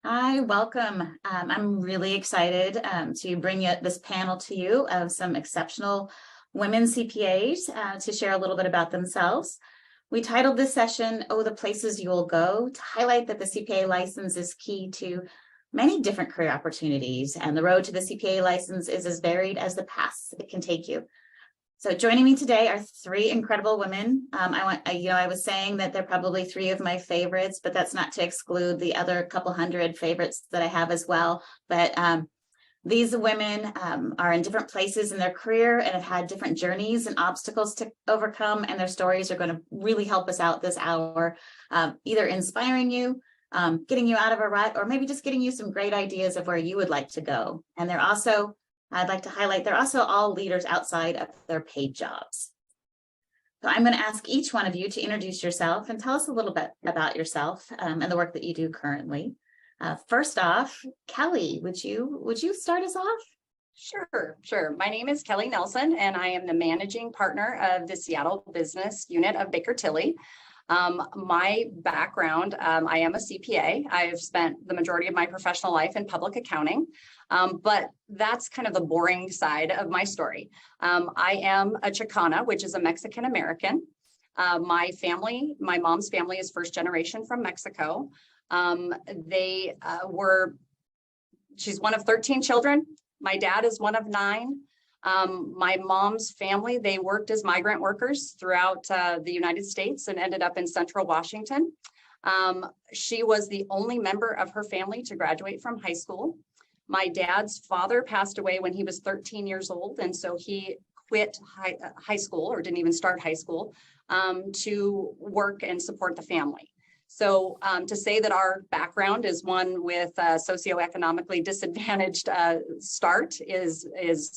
Hi, welcome. I'm really excited to bring this panel to you of some exceptional women CPAs to share a little bit about themselves. We titled this session, "Oh, the Places You Will Go," to highlight that the CPA license is key to many different career opportunities, and the road to the CPA license is as varied as the paths it can take you. So joining me today are three incredible women. I was saying that they're probably three of my favorites, but that's not to exclude the other couple hundred favorites that I have as well. But these women are in different places in their career and have had different journeys and obstacles to overcome, and their stories are going to really help us out this hour, either inspiring you, getting you out of a rut, or maybe just getting you some great ideas of where you would like to go. And they're also, I'd like to highlight, they're also all leaders outside of their paid jobs. So I'm going to ask each one of you to introduce yourself and tell us a little bit about yourself and the work that you do currently. First off, Kelly, would you start us off? Sure. My name is Kelly Nelson, and I am the managing partner of the Seattle business unit of Baker Tilly. My background, I am a CPA. I've spent the majority of my professional life in public accounting, but that's kind of the boring side of my story. I am a Chicana, which is a Mexican American. My mom's family is first generation from Mexico. She's one of 13 children. My dad is one of 9. My mom's family, they worked as migrant workers throughout the United States and ended up in Central Washington. She was the only member of her family to graduate from high school. My dad's father passed away when he was 13 years old, and so he quit high school, or didn't even start high school, to work and support the family. So to say that our background is one with socioeconomically disadvantaged start is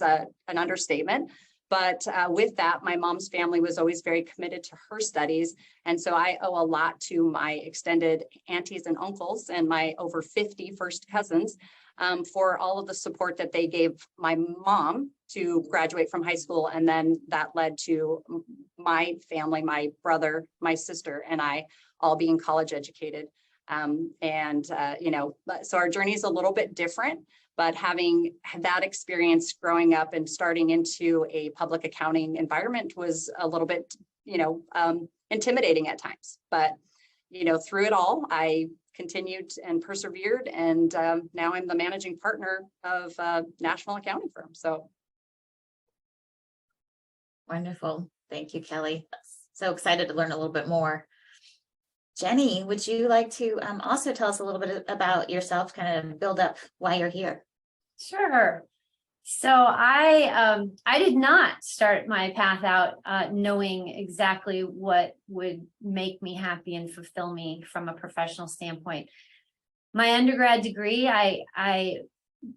an understatement. But with that, my mom's family was always very committed to her studies. And so I owe a lot to my extended aunties and uncles and my over 50 first cousins for all of the support that they gave my mom to graduate from high school. And then that led to my family, my brother, my sister, and I all being college educated. So our journey is a little bit different, but having that experience growing up and starting into a public accounting environment was a little bit, intimidating at times. But, through it all, I continued and persevered. And now I'm the managing partner of a national accounting firm. So. Wonderful. Thank you, Kelly. So excited to learn a little bit more. Jenny, would you like to also tell us a little bit about yourself, kind of build up why you're here? Sure. So I did not start my path out knowing exactly what would make me happy and fulfill me from a professional standpoint. My undergrad degree, I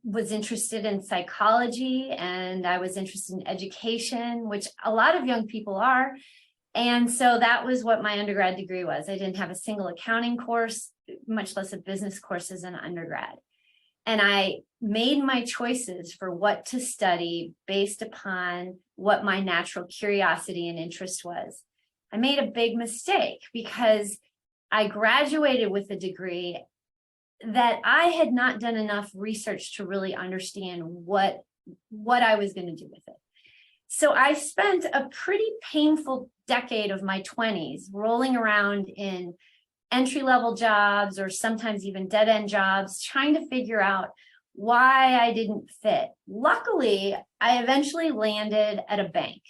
was interested in psychology, and I was interested in education, which a lot of young people are. And so that was what my undergrad degree was. I didn't have a single accounting course, much less a business course as an undergrad. And I made my choices for what to study based upon what my natural curiosity and interest was. I made a big mistake because I graduated with a degree that I had not done enough research to really understand what I was going to do with it. So I spent a pretty painful decade of my 20s rolling around in entry-level jobs, or sometimes even dead-end jobs, trying to figure out why I didn't fit. Luckily, I eventually landed at a bank.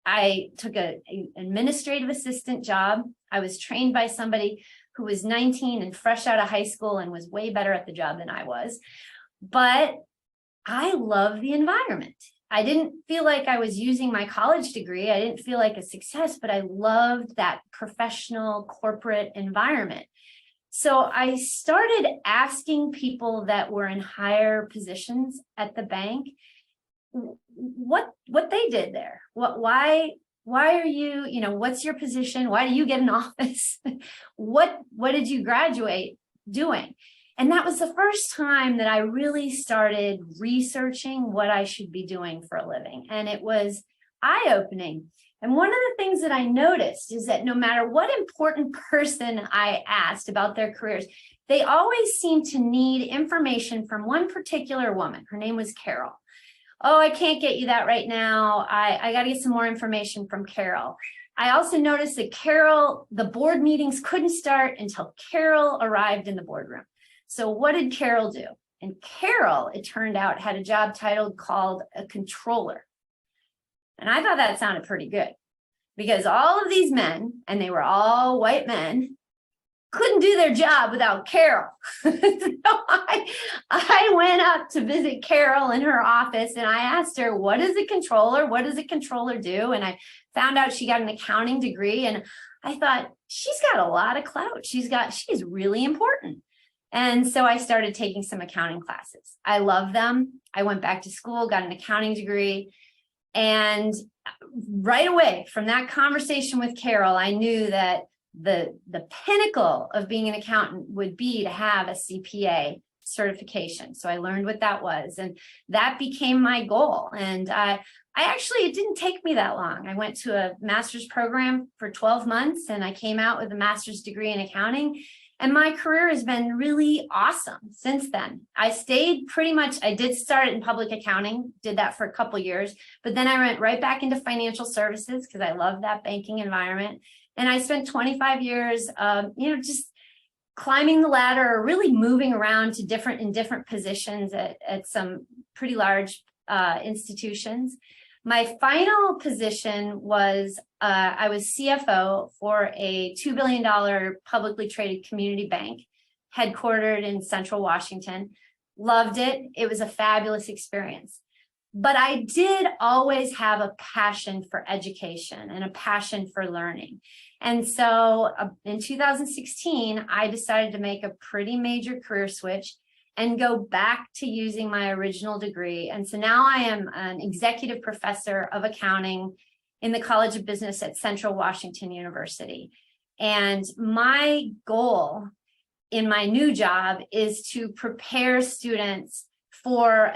I took an administrative assistant job. I was trained by somebody who was 19 and fresh out of high school and was way better at the job than I was. But I love the environment. I didn't feel like I was using my college degree. I didn't feel like a success, but I loved that professional corporate environment. So I started asking people that were in higher positions at the bank what they did there. Why are you, what's your position? Why do you get an office? What did you graduate doing? And that was the first time that I really started researching what I should be doing for a living. And it was eye-opening. And one of the things that I noticed is that no matter what important person I asked about their careers, they always seemed to need information from one particular woman. Her name was Carol. Oh, I can't get you that right now. I got to get some more information from Carol. I also noticed that Carol, the board meetings couldn't start until Carol arrived in the boardroom. So what did Carol do? And Carol, it turned out, had a job title called a controller. And I thought that sounded pretty good because all of these men, and they were all white men, couldn't do their job without Carol. So I went up to visit Carol in her office and I asked her, what is a controller? What does a controller do? And I found out she got an accounting degree. And I thought, she's got a lot of clout. She's really important. And so I started taking some accounting classes. I love them. I went back to school, got an accounting degree. And right away from that conversation with Carol, I knew that the pinnacle of being an accountant would be to have a CPA certification. So I learned what that was, and that became my goal. And I actually, it didn't take me that long. I went to a master's program for 12 months and I came out with a master's degree in accounting. And my career has been really awesome since then. I stayed pretty much, I did start in public accounting, did that for a couple of years, but then I went right back into financial services because I love that banking environment. And I spent 25 years, just climbing the ladder or really moving around to different positions at some pretty large institutions. My final position was I was CFO for a $2 billion publicly traded community bank headquartered in Central Washington. Loved it. It was a fabulous experience. But I did always have a passion for education and a passion for learning. And so in 2016, I decided to make a pretty major career switch and go back to using my original degree. And so now I am an executive professor of accounting in the College of Business at Central Washington University. And my goal in my new job is to prepare students for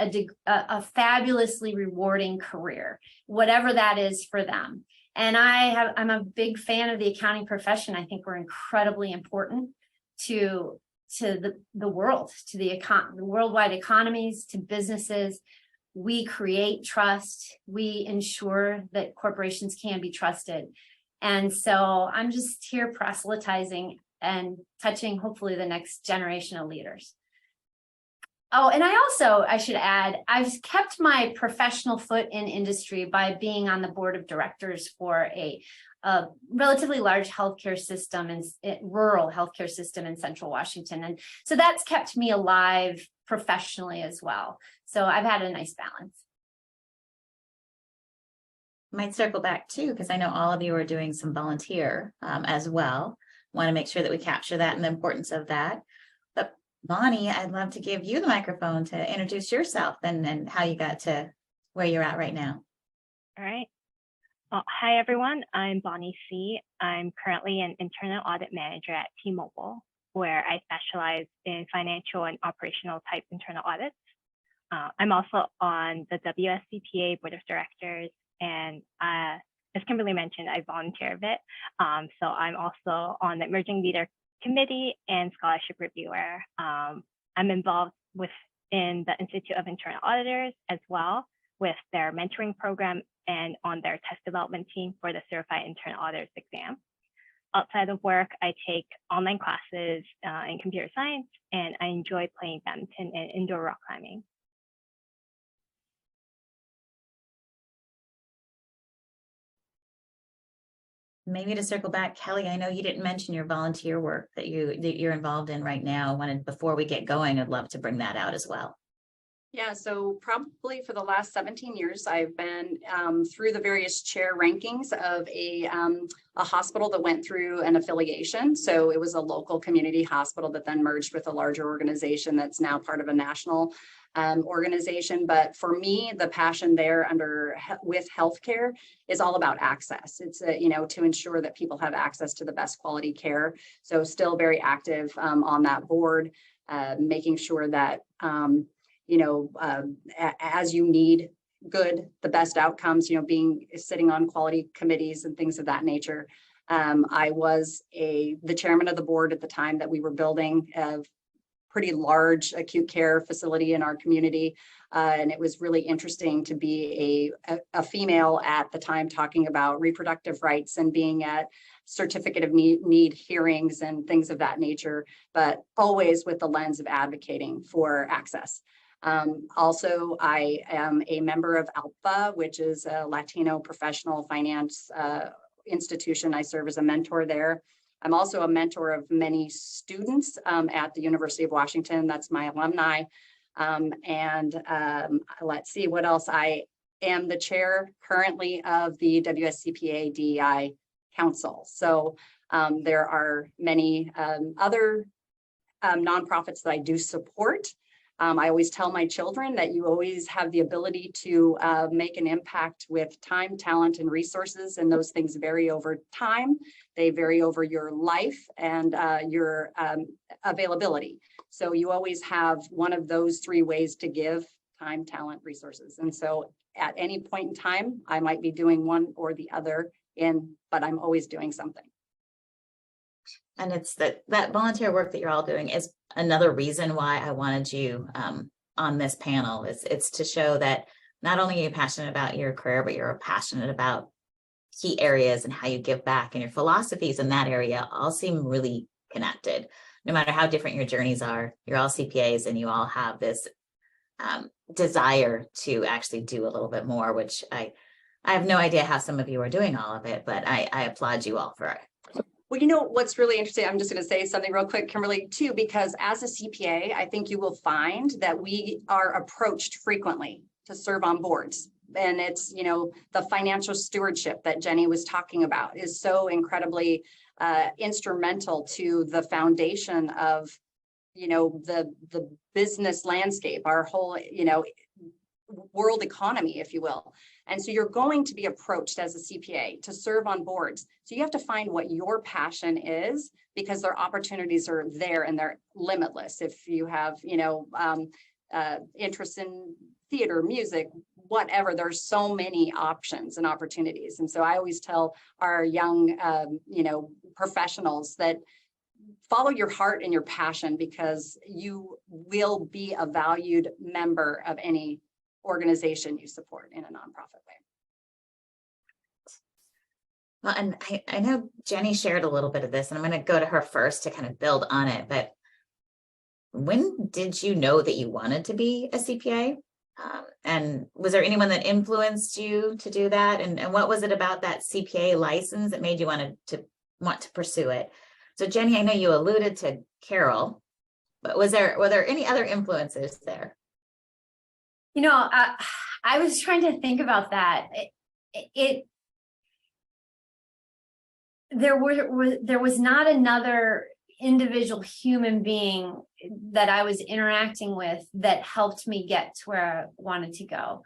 a fabulously rewarding career, whatever that is for them. And I'm a big fan of the accounting profession. I think we're incredibly important to the world, to the worldwide economies, to businesses. We create trust. We ensure that corporations can be trusted. And so I'm just here proselytizing and touching hopefully the next generation of leaders. Oh, and I should add, I've kept my professional foot in industry by being on the board of directors for a relatively large healthcare system and rural healthcare system in Central Washington. And so that's kept me alive professionally as well. So I've had a nice balance. Might circle back too, because I know all of you are doing some volunteer as well. Want to make sure that we capture that and the importance of that. But Bonnie, I'd love to give you the microphone to introduce yourself and how you got to where you're at right now. All right. Well, hi, everyone. I'm Bonnie C. I'm currently an internal audit manager at T-Mobile, where I specialize in financial and operational type internal audits. I'm also on the WSCPA Board of Directors, and as Kimberly mentioned, I volunteer a bit. So I'm also on the Emerging Leader Committee and Scholarship Reviewer. I'm involved in the Institute of Internal Auditors as well, with their mentoring program and on their test development team for the Certified Internal Auditors exam. Outside of work, I take online classes in computer science, and I enjoy playing badminton and indoor rock climbing. Maybe to circle back, Kelly, I know you didn't mention your volunteer work that you're involved in right now. Before we get going, I'd love to bring that out as well. Yeah, so probably for the last 17 years, I've been through the various chair rankings of a hospital that went through an affiliation. So it was a local community hospital that then merged with a larger organization that's now part of a national organization. But for me, the passion there with healthcare is all about access. It's to ensure that people have access to the best quality care. So still very active on that board, making sure that as you need good, the best outcomes, sitting on quality committees and things of that nature. I was the chairman of the board at the time that we were building a pretty large acute care facility in our community. And it was really interesting to be a female at the time talking about reproductive rights and being at certificate of need hearings and things of that nature, but always with the lens of advocating for access. Also, I am a member of ALPA, which is a Latino professional finance institution. I serve as a mentor there. I'm also a mentor of many students at the University of Washington. That's my alumni. Let's see what else. I am the chair currently of the WSCPA DEI Council. So there are many other nonprofits that I do support. I always tell my children that you always have the ability to make an impact with time, talent, and resources, and those things vary over time. They vary over your life and your availability. So you always have one of those three ways to give: time, talent, resources. And so at any point in time, I might be doing one or the other, but I'm always doing something. And it's that volunteer work that you're all doing is another reason why I wanted you on this panel. It's to show that not only are you passionate about your career, but you're passionate about key areas and how you give back, and your philosophies in that area all seem really connected. No matter how different your journeys are, you're all CPAs and you all have this desire to actually do a little bit more, which I have no idea how some of you are doing all of it, but I applaud you all for it. Well, what's really interesting, I'm just going to say something real quick, Kimberly, too, because as a CPA, I think you will find that we are approached frequently to serve on boards. And it's, the financial stewardship that Jenny was talking about is so incredibly instrumental to the foundation of, the business landscape, our whole, world economy, if you will. And so you're going to be approached as a CPA to serve on boards. So you have to find what your passion is, because their opportunities are there and they're limitless. If you have, interest in theater, music, whatever, there's so many options and opportunities. And so I always tell our young, professionals that follow your heart and your passion, because you will be a valued member of any organization you support in a nonprofit way. Well, and I know Jenny shared a little bit of this, and I'm going to go to her first to kind of build on it. But when did you know that you wanted to be a CPA? And was there anyone that influenced you to do that? And what was it about that CPA license that made you want to pursue it? So Jenny, I know you alluded to Carol, but were there any other influences there? I was trying to think about that. There was not another individual human being that I was interacting with that helped me get to where I wanted to go.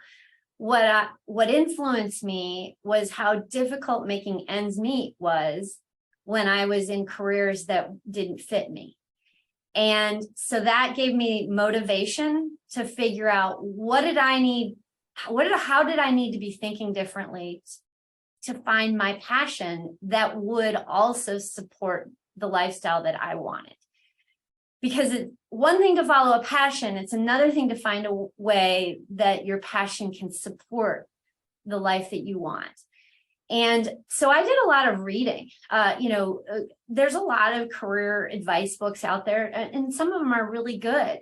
What influenced me was how difficult making ends meet was when I was in careers that didn't fit me. And so that gave me motivation to figure out how did I need to be thinking differently to find my passion that would also support the lifestyle that I wanted. Because it's one thing to follow a passion, it's another thing to find a way that your passion can support the life that you want. And so I did a lot of reading. There's a lot of career advice books out there, and some of them are really good.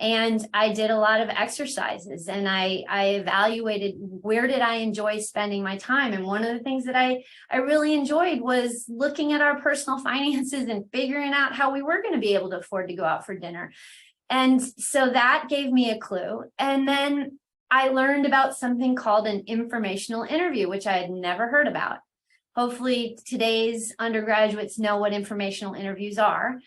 And I did a lot of exercises, and I evaluated where did I enjoy spending my time. And one of the things that I really enjoyed was looking at our personal finances and figuring out how we were going to be able to afford to go out for dinner. And so that gave me a clue. And then I learned about something called an informational interview, which I had never heard about. Hopefully today's undergraduates know what informational interviews are,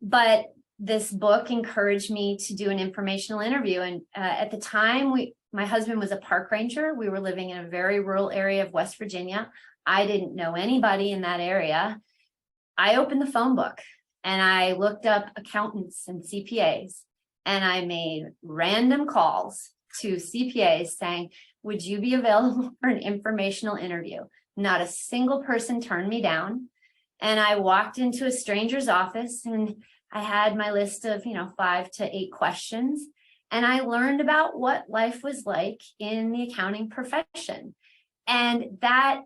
but this book encouraged me to do an informational interview. And at the time, my husband was a park ranger. We were living in a very rural area of West Virginia. I didn't know anybody in that area. I opened the phone book and I looked up accountants and CPAs, and I made random calls to CPAs saying, would you be available for an informational interview? Not a single person turned me down. And I walked into a stranger's office and I had my list of, 5 to 8 questions. And I learned about what life was like in the accounting profession. And that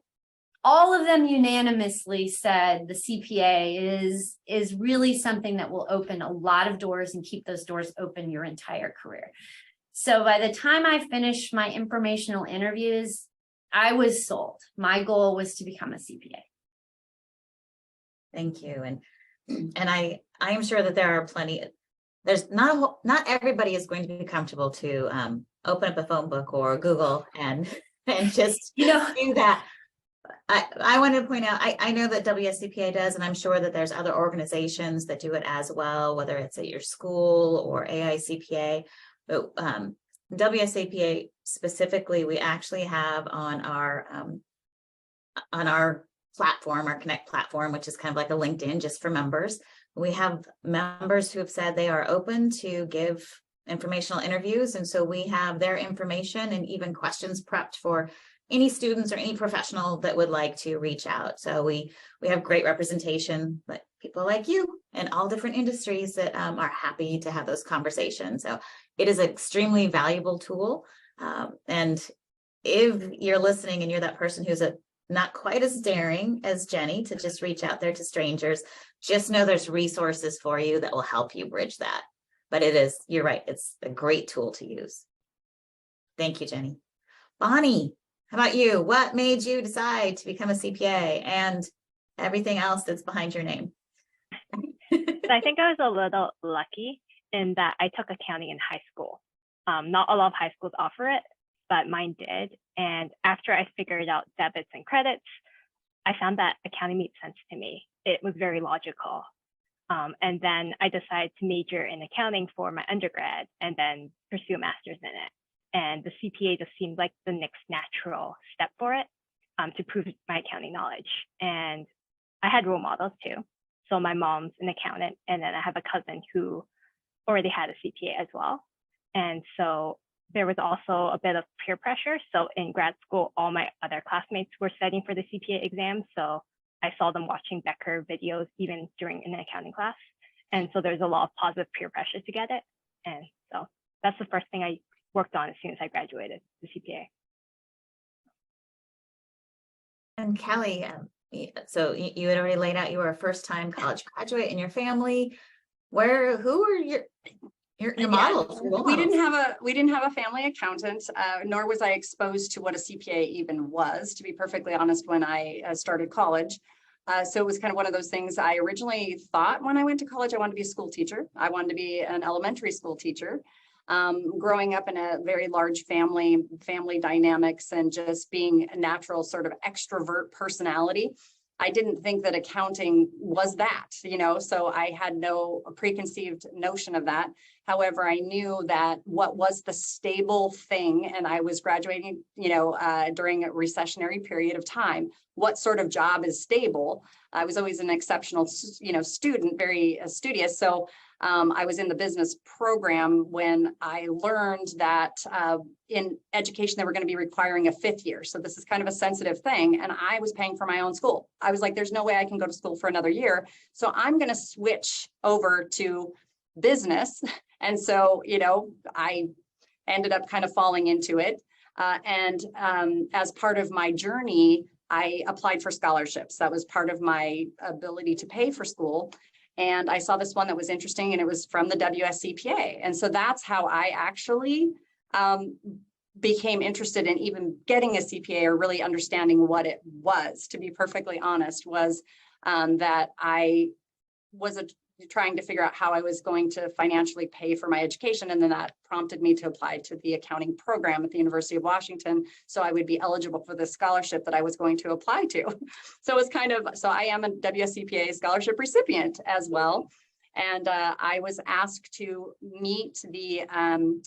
all of them unanimously said the CPA is really something that will open a lot of doors and keep those doors open your entire career. So by the time I finished my informational interviews, I was sold. My goal was to become a CPA. Thank you. And I am sure that there are plenty. There's not everybody is going to be comfortable to open up a phone book or Google and just do that. I want to point out, I know that WSCPA does, and I'm sure that there's other organizations that do it as well, whether it's at your school or AICPA. But WSCPA specifically, we actually have on our platform, our Connect platform, which is kind of like a LinkedIn just for members. We have members who have said they are open to give informational interviews. And so we have their information and even questions prepped for any students or any professional that would like to reach out. So we have great representation, but people like you in all different industries that are happy to have those conversations. So it is an extremely valuable tool. And if you're listening and you're that person who's not quite as daring as Jenny to just reach out there to strangers, just know there's resources for you that will help you bridge that. But you're right, it's a great tool to use. Thank you, Jenny. Bonnie, how about you? What made you decide to become a CPA and everything else that's behind your name? So I think I was a little lucky in that I took accounting in high school. Not a lot of high schools offer it, but mine did. And after I figured out debits and credits, I found that accounting made sense to me. It was very logical. And then I decided to major in accounting for my undergrad and then pursue a master's in it. And the CPA just seemed like the next natural step for it to prove my accounting knowledge. And I had role models too. So my mom's an accountant, and then I have a cousin who already had a CPA as well. And so there was also a bit of peer pressure. So in grad school, all my other classmates were studying for the CPA exam. So I saw them watching Becker videos even during an accounting class. And so there's a lot of positive peer pressure to get it. And so that's the first thing I worked on as soon as I graduated, the CPA. And Kelly, so you had already laid out you were a first-time college graduate in your family. Who were your models? We didn't have a family accountant, nor was I exposed to what a CPA even was, to be perfectly honest, when I started college. So it was kind of one of those things. I originally thought when I went to college, I wanted to be a school teacher. I wanted to be an elementary school teacher. Growing up in a very large family dynamics and just being a natural sort of extrovert personality, I didn't think that accounting was that, so I had no preconceived notion of that. However, I knew that what was the stable thing, and I was graduating, during a recessionary period of time, what sort of job is stable? I was always an exceptional, student, very studious. So I was in the business program when I learned that in education, they were going to be requiring a 5th year. So this is kind of a sensitive thing. And I was paying for my own school. I was like, there's no way I can go to school for another year. So I'm going to switch over to business. And so, I ended up kind of falling into it. And as part of my journey, I applied for scholarships. That was part of my ability to pay for school. And I saw this one that was interesting, and it was from the WSCPA. And so that's how I actually became interested in even getting a CPA, or really understanding what it was, to be perfectly honest, was that I was trying to figure out how I was going to financially pay for my education. And then that prompted me to apply to the accounting program at the University of Washington, so I would be eligible for the scholarship that I was going to apply to. So it was so I am a WSCPA scholarship recipient as well. And I was asked to meet the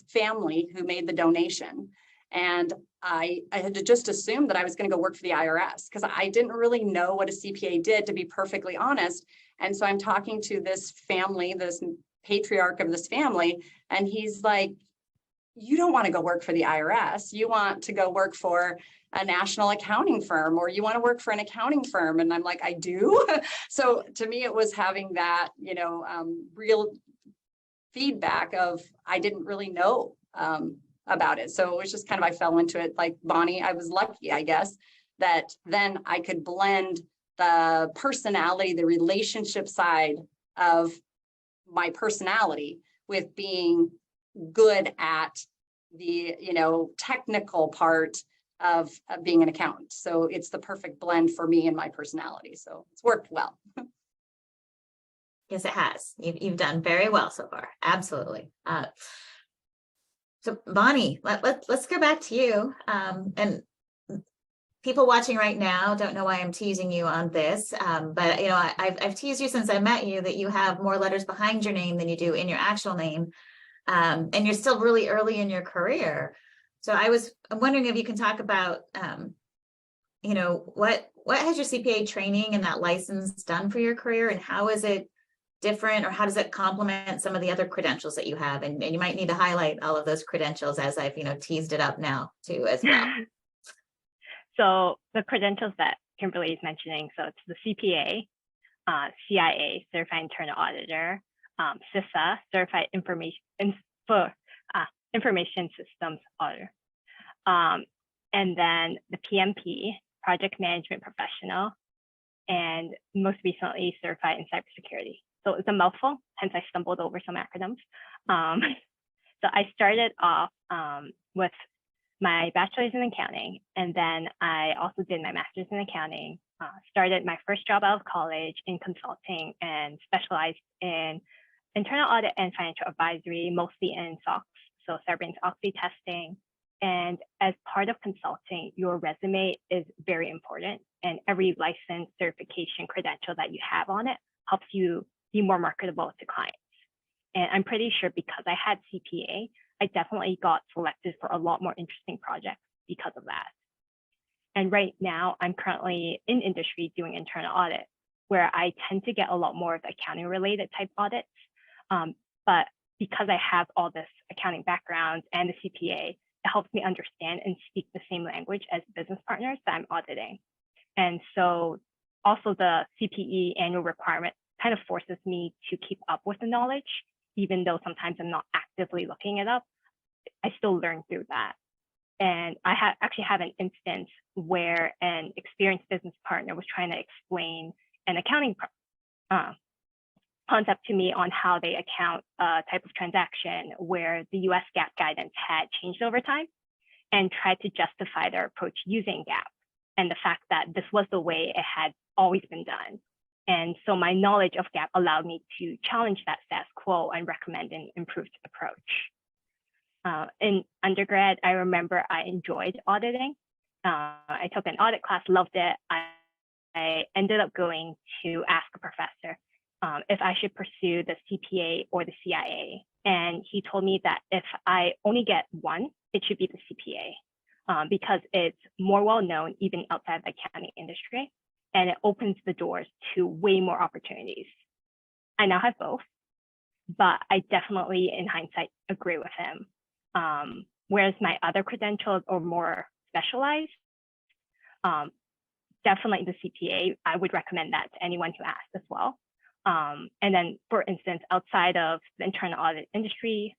family who made the donation. And I had to just assume that I was going to go work for the IRS, because I didn't really know what a CPA did, to be perfectly honest. And so I'm talking to this family, this patriarch of this family, and he's like, you don't want to go work for the IRS. You want to go work for a national accounting firm, or you want to work for an accounting firm. And I'm like, I do. So to me, it was having that, real feedback of, I didn't really know about it. So it was just kind of, I fell into it like Bonnie. I was lucky, I guess, that then I could blend the personality, the relationship side of my personality with being good at the, technical part of being an accountant. So it's the perfect blend for me and my personality. So it's worked well. Yes, it has. You've done very well so far. Absolutely. So Bonnie, let's go back to you. And people watching right now don't know why I'm teasing you on this, but I've teased you since I met you that you have more letters behind your name than you do in your actual name, and you're still really early in your career. So I'm wondering if you can talk about, what has your CPA training and that license done for your career, and how is it different, or how does it complement some of the other credentials that you have? And you might need to highlight all of those credentials as I've, teased it up now too as well. So the credentials that Kimberly is mentioning, so it's the CPA, CIA, Certified Internal Auditor, CISA, Certified Information Systems Auditor, and then the PMP, Project Management Professional, and most recently Certified in Cybersecurity. So it's a mouthful, hence I stumbled over some acronyms. So I started off with my bachelor's in accounting, and then I also did my master's in accounting, started my first job out of college in consulting, and specialized in internal audit and financial advisory, mostly in SOX, so Sarbanes-Oxley testing. And as part of consulting, your resume is very important, and every license, certification, credential that you have on it helps you be more marketable to clients. And I'm pretty sure because I had CPA, I definitely got selected for a lot more interesting projects because of that. And right now, I'm currently in industry doing internal audit, where I tend to get a lot more of the accounting related type audits. But because I have all this accounting background and the CPA, it helps me understand and speak the same language as business partners that I'm auditing. And so also the CPE annual requirement kind of forces me to keep up with the knowledge, even though sometimes I'm not actively looking it up. I still learn through that. And I actually have an instance where an experienced business partner was trying to explain an accounting concept to me on how they account a type of transaction where the US GAAP guidance had changed over time, and tried to justify their approach using GAAP and the fact that this was the way it had always been done. And so my knowledge of GAAP allowed me to challenge that status quo and recommend an improved approach. In undergrad, I remember I enjoyed auditing. I took an audit class, loved it. I ended up going to ask a professor if I should pursue the CPA or the CIA. And he told me that if I only get one, it should be the CPA because it's more well-known even outside the accounting industry, and it opens the doors to way more opportunities. I now have both, but I definitely, in hindsight, agree with him. Whereas my other credentials are more specialized, definitely the CPA, I would recommend that to anyone who asks as well. And then, for instance, outside of the internal audit industry,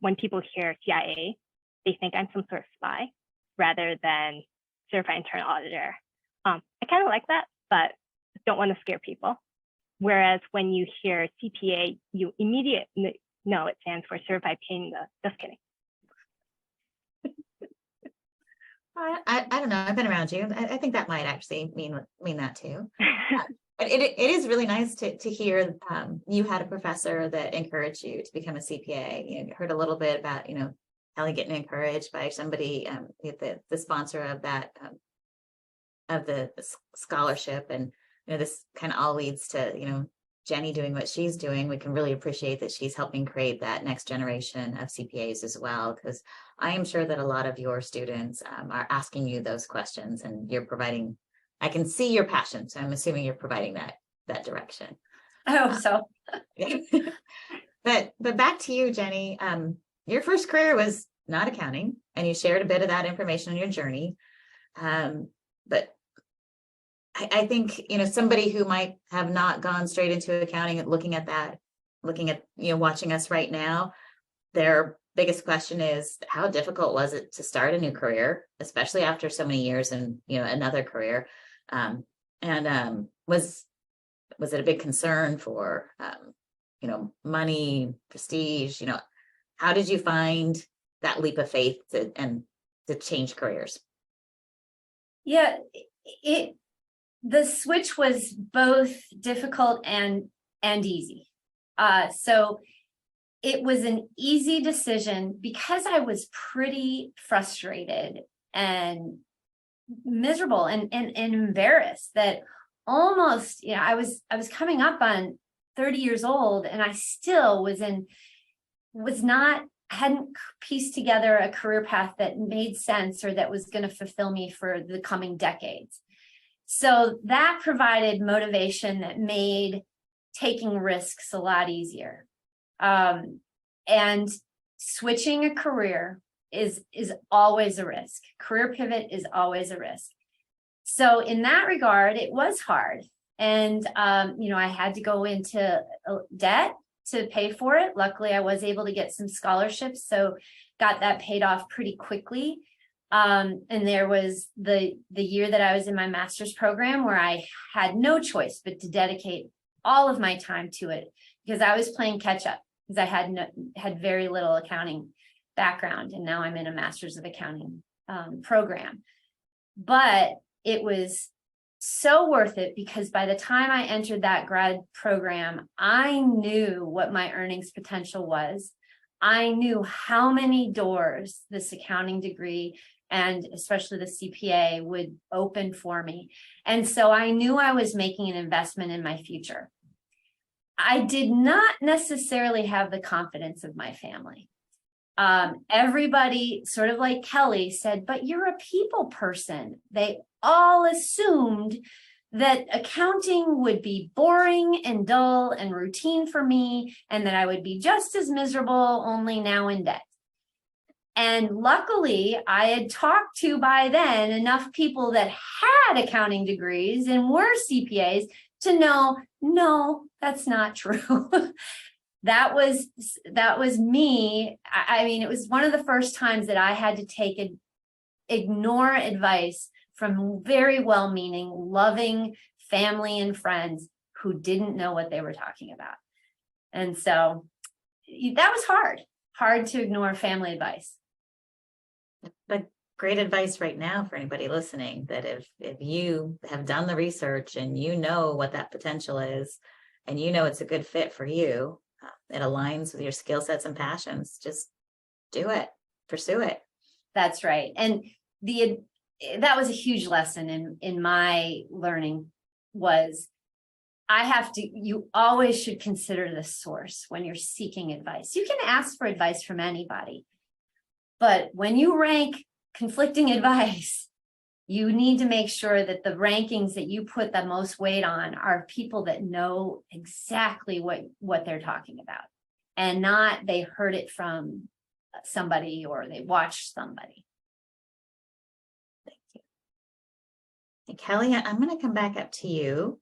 when people hear CIA, they think I'm some sort of spy rather than certified internal auditor. I kind of like that, but don't want to scare people. Whereas when you hear CPA, you immediately know it stands for certified paying the, just kidding. I don't know. I've been around you. I think that might actually mean that too. But it is really nice to hear you had a professor that encouraged you to become a CPA. You heard a little bit about, Kelly getting encouraged by somebody, the sponsor of that, of the scholarship. And, this kind of all leads to, Jenny doing what she's doing. We can really appreciate that she's helping create that next generation of CPAs as well, because I am sure that a lot of your students are asking you those questions, and you're providing, I can see your passion. So I'm assuming you're providing that direction. I hope so. But back to you, Jenny. Your first career was not accounting, and you shared a bit of that information on your journey. But I think, somebody who might have not gone straight into accounting and looking at, watching us right now, their biggest question is, how difficult was it to start a new career, especially after so many years in, another career? Was it a big concern for, money, prestige? How did you find that leap of faith to change careers? Yeah, the switch was both difficult and easy. So it was an easy decision because I was pretty frustrated and miserable and embarrassed that almost, I was coming up on 30 years old, and I still hadn't pieced together a career path that made sense or that was going to fulfill me for the coming decades. So that provided motivation that made taking risks a lot easier. And switching a career is always a risk. Career pivot is always a risk. So in that regard, it was hard. And, I had to go into debt to pay for it. Luckily, I was able to get some scholarships, so got that paid off pretty quickly. And there was the year that I was in my master's program where I had no choice but to dedicate all of my time to it, because I was playing catch up, because I had very little accounting background, and now I'm in a master's of accounting program. But it was so worth it, because by the time I entered that grad program, I knew what my earnings potential was. I knew how many doors this accounting degree, and especially the CPA, would open for me. And so I knew I was making an investment in my future. I did not necessarily have the confidence of my family. Everybody, sort of like Kelly, said, but you're a people person. They all assumed that accounting would be boring and dull and routine for me, and that I would be just as miserable, only now in debt. And luckily, I had talked to, by then, enough people that had accounting degrees and were CPAs to know, no, that's not true. That was me. I mean, it was one of the first times that I had to ignore advice from very well-meaning, loving family and friends who didn't know what they were talking about. And so that was hard to ignore family advice. But great advice right now for anybody listening, that if you have done the research and you know what that potential is, and you know it's a good fit for you, it aligns with your skill sets and passions, just do it, pursue it. That's right. And that was a huge lesson in my learning, was you always should consider the source when you're seeking advice. You can ask for advice from anybody, but when you rank conflicting advice, you need to make sure that the rankings that you put the most weight on are people that know exactly what they're talking about, and not they heard it from somebody or they watched somebody. Thank you. And Kelly, I'm going to come back up to you.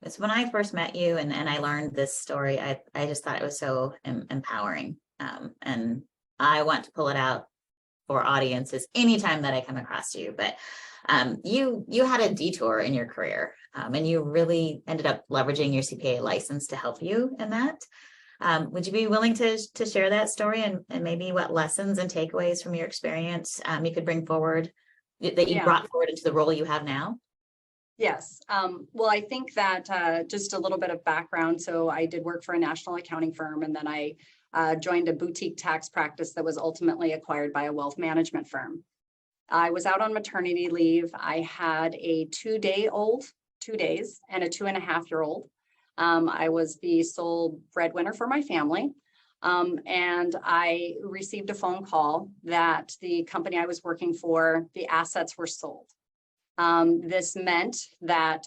It's when I first met you and I learned this story, I just thought it was so empowering. And I want to pull it out for audiences anytime that I come across you. But you had a detour in your career, and you really ended up leveraging your CPA license to help you in that. Would you be willing to share that story and maybe what lessons and takeaways from your experience you could bring forward that you brought forward into the role you have now? Yes. Well, I think that just a little bit of background. So I did work for a national accounting firm, and then I joined a boutique tax practice that was ultimately acquired by a wealth management firm. I was out on maternity leave. I had a 2 days, and a 2.5-year-old. I was the sole breadwinner for my family. And I received a phone call that the company I was working for, the assets were sold. This meant that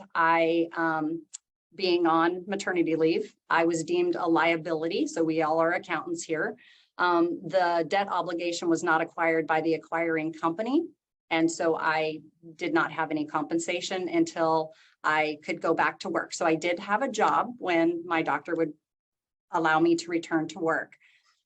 being on maternity leave, I was deemed a liability. So we all are accountants here. The debt obligation was not acquired by the acquiring company. And so I did not have any compensation until I could go back to work. So I did have a job when my doctor would allow me to return to work.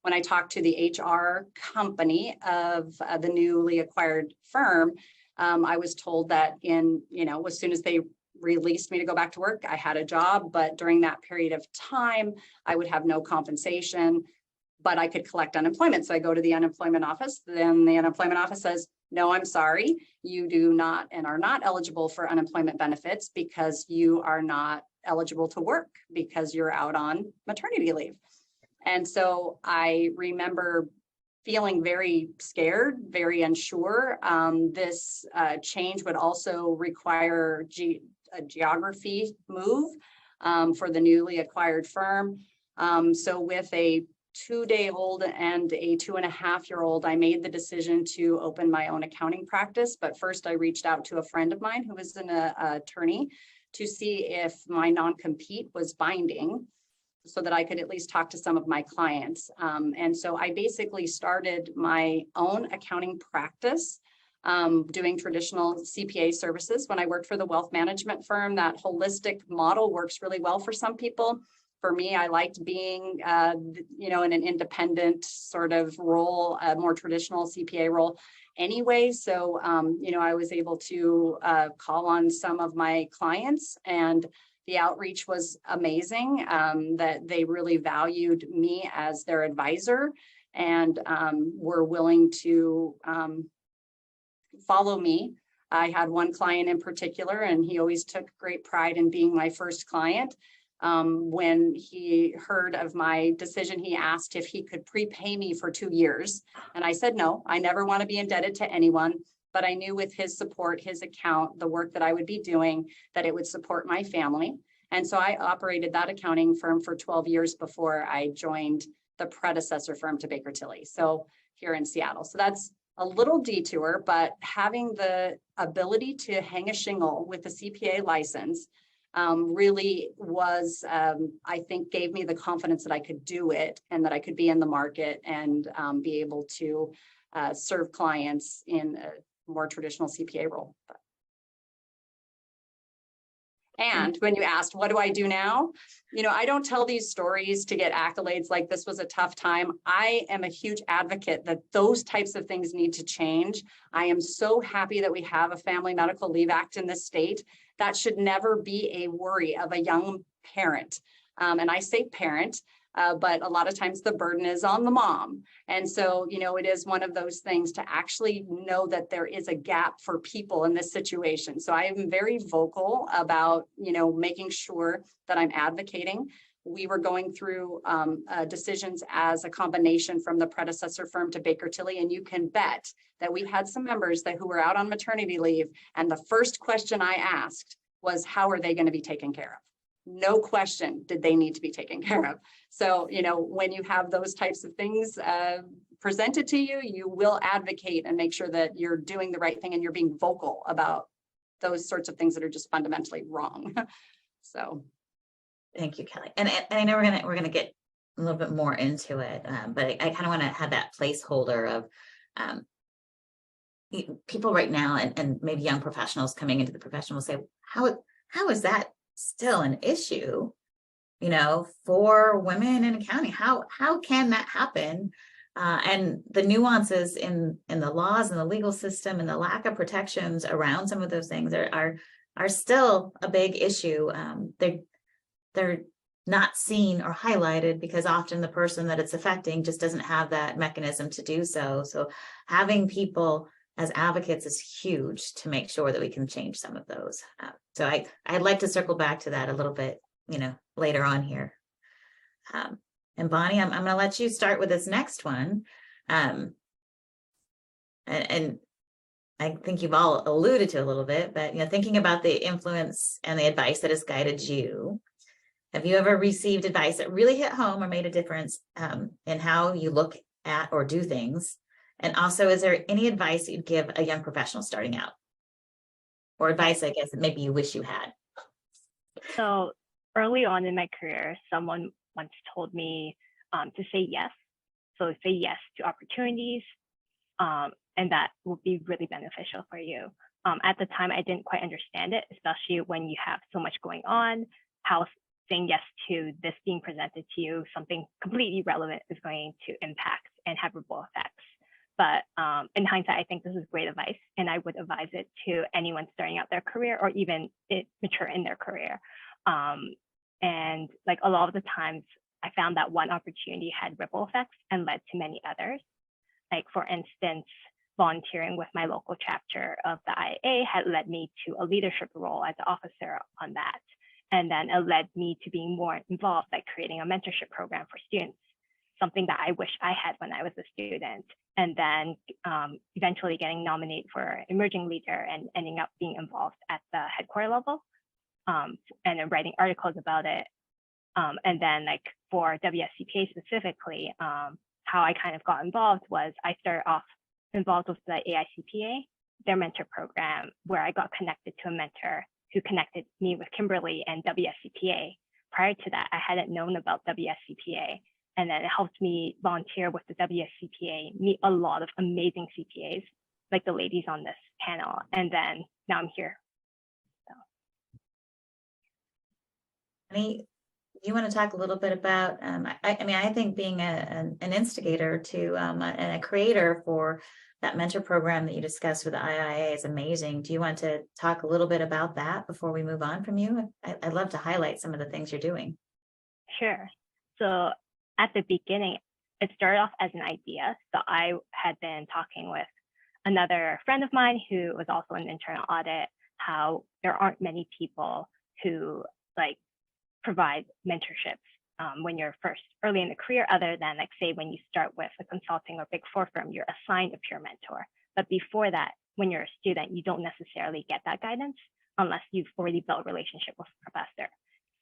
When I talked to the HR company of the newly acquired firm, I was told that as soon as they released me to go back to work, I had a job, but during that period of time, I would have no compensation, but I could collect unemployment. So I go to the unemployment office, then the unemployment office says, no, I'm sorry, you do not and are not eligible for unemployment benefits because you are not eligible to work because you're out on maternity leave. And so I remember feeling very scared, very unsure. This change would also require a geography move for the newly acquired firm. So with a 2-day-old and a 2.5-year-old, I made the decision to open my own accounting practice. But first I reached out to a friend of mine who was an attorney to see if my non-compete was binding so that I could at least talk to some of my clients. And so I basically started my own accounting practice, doing traditional CPA services. When I worked for the wealth management firm, that holistic model works really well for some people. For me, I liked being, in an independent sort of role, a more traditional CPA role anyway. So, I was able to call on some of my clients, and the outreach was amazing, that they really valued me as their advisor and were willing to follow me. I had one client in particular, and he always took great pride in being my first client. When he heard of my decision, he asked if he could prepay me for 2 years. And I said, no, I never want to be indebted to anyone. But I knew with his support, his account, the work that I would be doing, that it would support my family. And so I operated that accounting firm for 12 years before I joined the predecessor firm to Baker Tilly. So here in Seattle. So that's a little detour, but having the ability to hang a shingle with a CPA license really was, I think, gave me the confidence that I could do it and that I could be in the market and be able to serve clients in a more traditional CPA role. And when you asked, what do I do now? I don't tell these stories to get accolades like this was a tough time. I am a huge advocate that those types of things need to change. I am so happy that we have a Family Medical Leave Act in this state. That should never be a worry of a young parent. And I say parent, but a lot of times the burden is on the mom. And so, it is one of those things to actually know that there is a gap for people in this situation. So I am very vocal about, making sure that I'm advocating. We were going through decisions as a combination from the predecessor firm to Baker Tilly, and you can bet that we had some members who were out on maternity leave. And the first question I asked was, how are they going to be taken care of? No question did they need to be taken care of. So, when you have those types of things presented to you, you will advocate and make sure that you're doing the right thing and you're being vocal about those sorts of things that are just fundamentally wrong. So. Thank you, Kelly. And I know we're gonna get a little bit more into it, but I kind of want to have that placeholder of people right now, and maybe young professionals coming into the profession will say, how is that still an issue, for women in accounting? How can that happen? And the nuances in the laws and the legal system and the lack of protections around some of those things are still a big issue. They're not seen or highlighted because often the person that it's affecting just doesn't have that mechanism to do so. So having people as advocates is huge to make sure that we can change some of those. So I'd like to circle back to that a little bit, later on here. And Bonnie, I'm going to let you start with this next one. And I think you've all alluded to a little bit, but thinking about the influence and the advice that has guided you. Have you ever received advice that really hit home or made a difference in how you look at or do things? And also, is there any advice you'd give a young professional starting out? Or advice, I guess, that maybe you wish you had? So early on in my career, someone once told me to say yes. So say yes to opportunities, and that will be really beneficial for you. At the time, I didn't quite understand it, especially when you have so much going on, how saying yes to this being presented to you, something completely relevant, is going to impact and have ripple effects. But in hindsight, I think this is great advice, and I would advise it to anyone starting out their career or even mature in their career. And like a lot of the times, I found that one opportunity had ripple effects and led to many others. Like for instance, volunteering with my local chapter of the IAA had led me to a leadership role as an officer on that. And then it led me to being more involved, like creating a mentorship program for students, something that I wish I had when I was a student. And then eventually getting nominated for emerging leader and ending up being involved at the headquarters level, and then writing articles about it. And then like for WSCPA specifically, how I kind of got involved was I started off involved with the AICPA, their mentor program, where I got connected to a mentor who connected me with Kimberly and WSCPA. Prior to that, I hadn't known about WSCPA. And then it helped me volunteer with the WSCPA, meet a lot of amazing CPAs, like the ladies on this panel. And then now I'm here. Honey, you want to talk a little bit about, I mean, I think being an instigator to and a creator for that mentor program that you discussed with the IIA is amazing. Do you want to talk a little bit about that before we move on from you? I'd love to highlight some of the things you're doing. Sure. So at the beginning, it started off as an idea. So I had been talking with another friend of mine who was also in internal audit, how there aren't many people who like provide mentorships when you're first early in the career, other than like say when you start with a consulting or big four firm, you're assigned a peer mentor. But before that, when you're a student, you don't necessarily get that guidance unless you've already built a relationship with a professor.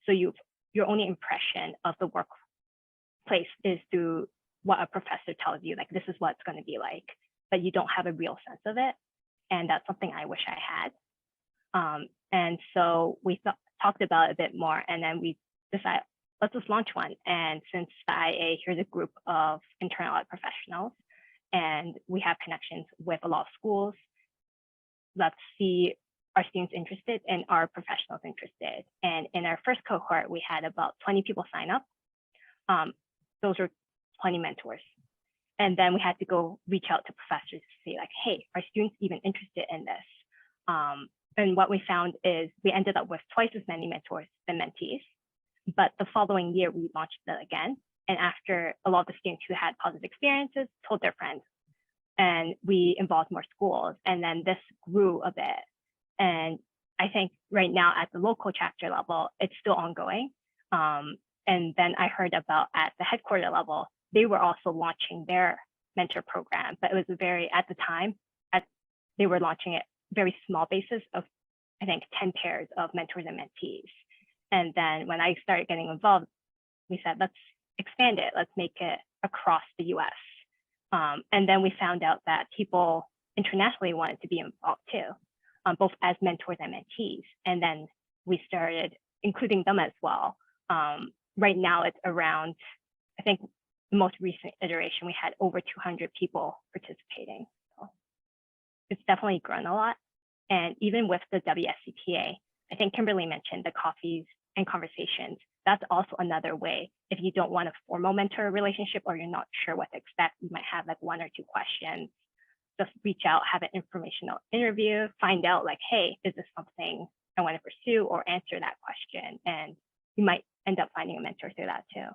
So your only impression of the workplace is through what a professor tells you, like this is what it's going to be like, but you don't have a real sense of it. And that's something I wish I had. And so we talked about it a bit more, and then we decided, let's just launch one. And since the IA, here's a group of internal audit professionals, and we have connections with a lot of schools. Let's see, are students interested and are professionals interested? And in our first cohort, we had about 20 people sign up. Those were 20 mentors. And then we had to go reach out to professors to say like, hey, are students even interested in this? And what we found is we ended up with twice as many mentors than mentees. But the following year, we launched it again. And after a lot of the students who had positive experiences told their friends, and we involved more schools. And then this grew a bit. And I think right now at the local chapter level, it's still ongoing. And then I heard about at the headquarter level, they were also launching their mentor program, but it was at the time, they were launching it very small basis of, I think, 10 pairs of mentors and mentees. And then when I started getting involved, we said, let's expand it. Let's make it across the US. And then we found out that people internationally wanted to be involved too, both as mentors and mentees. And then we started including them as well. Right now it's around, I think the most recent iteration, we had over 200 people participating. So it's definitely grown a lot. And even with the WSCPA, I think Kimberly mentioned the coffees and conversations. That's also another way. If you don't want a formal mentor relationship or you're not sure what to expect, you might have like one or two questions. Just reach out, have an informational interview, find out like, hey, is this something I want to pursue, or answer that question. And you might end up finding a mentor through that too.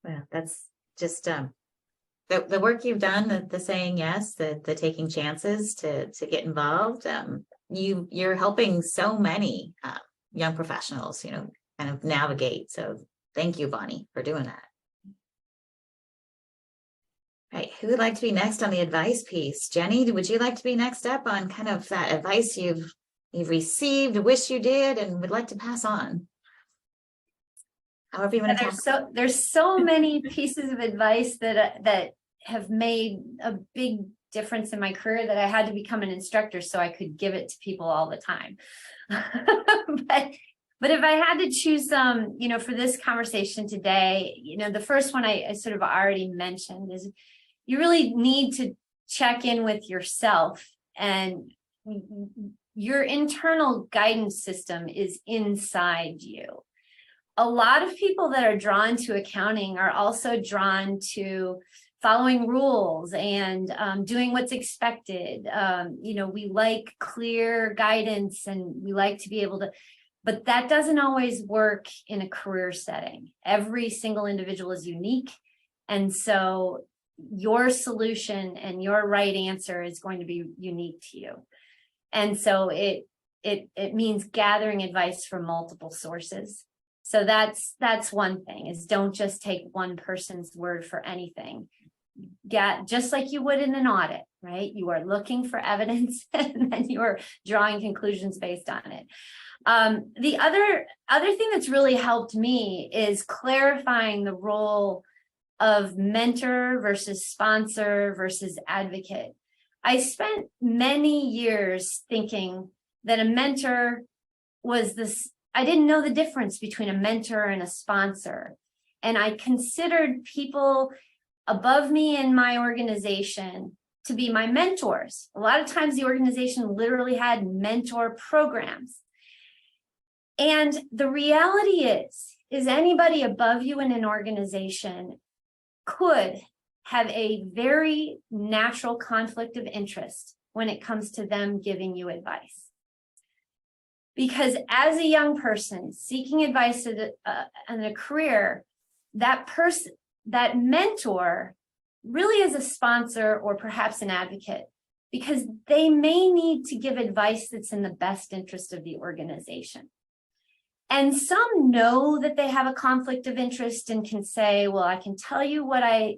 Well, that's just the work you've done, the saying yes, the taking chances to get involved. You're helping so many young professionals, kind of navigate. So thank you, Bonnie, for doing that. Right, who would like to be next on the advice piece? Jenny, would you like to be next up on kind of that advice you've received, wish you did, and would like to pass on? However you want to talk. There's so many pieces of advice that have made a big difference in my career that I had to become an instructor so I could give it to people all the time. But But if I had to choose some, for this conversation today, the first one I sort of already mentioned is you really need to check in with yourself, and your internal guidance system is inside you. A lot of people that are drawn to accounting are also drawn to following rules and doing what's expected. We like clear guidance, and we like to be able to, but that doesn't always work in a career setting. Every single individual is unique. And so your solution and your right answer is going to be unique to you. And so it means gathering advice from multiple sources. So that's one thing, is don't just take one person's word for anything. Just like you would in an audit, right? You are looking for evidence and then you are drawing conclusions based on it. The other thing that's really helped me is clarifying the role of mentor versus sponsor versus advocate. I spent many years thinking that a mentor was this. I didn't know the difference between a mentor and a sponsor. And I considered people above me in my organization to be my mentors. A lot of times the organization literally had mentor programs. And the reality is anybody above you in an organization could have a very natural conflict of interest when it comes to them giving you advice. Because as a young person seeking advice in a career, that mentor really is a sponsor or perhaps an advocate, because they may need to give advice that's in the best interest of the organization. And some know that they have a conflict of interest and can say, well, I can tell you what I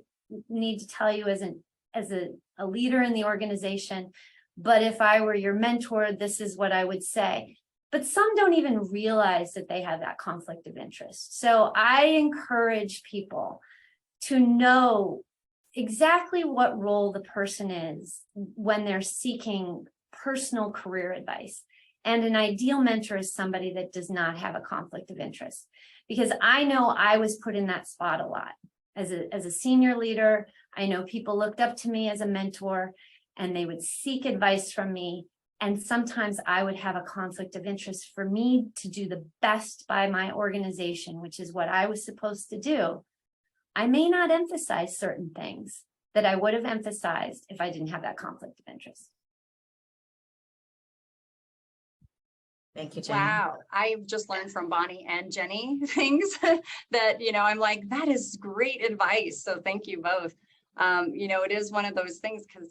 need to tell you as a leader in the organization, but if I were your mentor, this is what I would say. But some don't even realize that they have that conflict of interest. So I encourage people to know exactly what role the person is when they're seeking personal career advice. And an ideal mentor is somebody that does not have a conflict of interest, because I know I was put in that spot a lot. As a senior leader, I know people looked up to me as a mentor and they would seek advice from me. And sometimes I would have a conflict of interest. For me to do the best by my organization, which is what I was supposed to do, I may not emphasize certain things that I would have emphasized if I didn't have that conflict of interest. Thank you, Jenny. Wow. I've just learned from Bonnie and Jenny things that, I'm like, that is great advice. So thank you both. It is one of those things because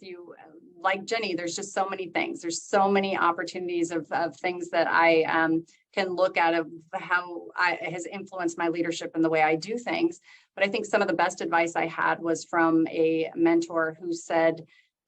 like Jenny, there's just so many things. There's so many opportunities of things that I can look at of how it has influenced my leadership and the way I do things. But I think some of the best advice I had was from a mentor who said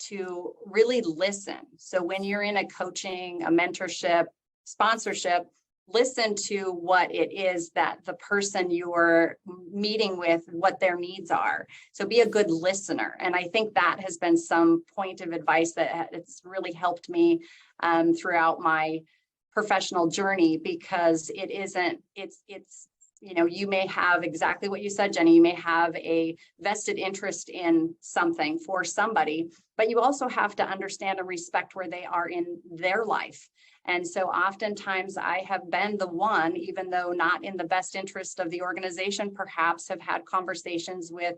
to really listen. So when you're in a coaching, a mentorship, sponsorship, listen to what it is that the person you're meeting with, what their needs are. So be a good listener. And I think that has been some point of advice that it's really helped me throughout my professional journey, because you may have exactly what you said, Jenny, you may have a vested interest in something for somebody, but you also have to understand and respect where they are in their life. And so oftentimes I have been the one, even though not in the best interest of the organization, perhaps have had conversations with,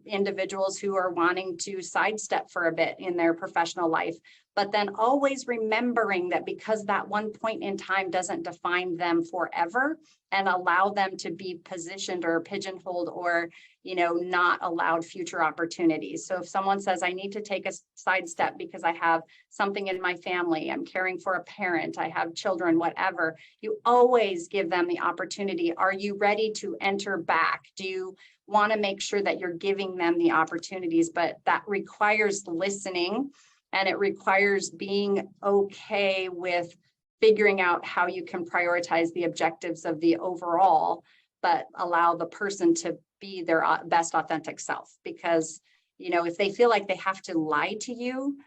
individuals who are wanting to sidestep for a bit in their professional life, but then always remembering that because that one point in time doesn't define them forever and allow them to be positioned or pigeonholed or, not allowed future opportunities. So if someone says, I need to take a sidestep because I have something in my family, I'm caring for a parent, I have children, whatever, you always give them the opportunity. Are you ready to enter back? Do you want to make sure that you're giving them the opportunities? But that requires listening, and it requires being okay with figuring out how you can prioritize the objectives of the overall, but allow the person to be their best authentic self. Because, if they feel like they have to lie to you,